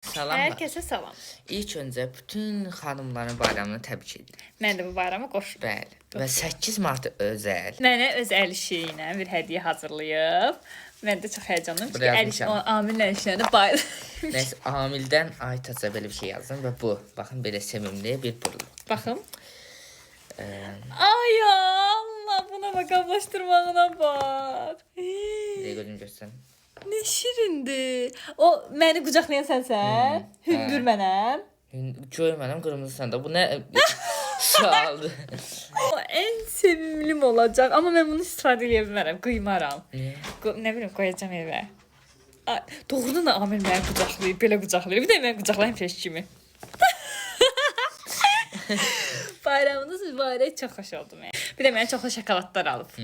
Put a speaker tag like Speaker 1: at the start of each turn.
Speaker 1: Salam.
Speaker 2: Herkese salam.
Speaker 1: İlk öncə bütün xanımların bayramını təbrik edirəm.
Speaker 2: Mən də bu bayrama qoşdum.
Speaker 1: Bəli. Və 8 mart özəl.
Speaker 2: Mənə öz əl işi ilə bir hədiyyə hazırlayıb. Mən də çox həyecanlıyam çünki əl işi Amillə işlərini bayram.
Speaker 1: Nəysə, Amildən Aytaca belə bir şey yazdım və bu, baxın belə sevimli bir burul.
Speaker 2: Baxım. Ay Allah, buna bax, qablaşdırmağına bax.
Speaker 1: Nəyə gözüm göstərin.
Speaker 2: Nə şirindir. O məni qucaqlayan sənsən. Hündür mənəm.
Speaker 1: Görmənəm, qırmızısan da. Bu nə sualdır.
Speaker 2: O ən sevimlim olacaq. Amma mən bunu istifadə edə bilmərəm. Qıymaram.
Speaker 1: Niyə?
Speaker 2: Ne bileyim, qoyacağam evə. Doğrudan da Amil məni qucaqlayıb, belə qucaqlayıb. Bir də mən qucaqlayım peş kimi. Bayramınız mübarək, çox xoş oldu mənə. Bir də mənə çoxlu şokoladlar alıb.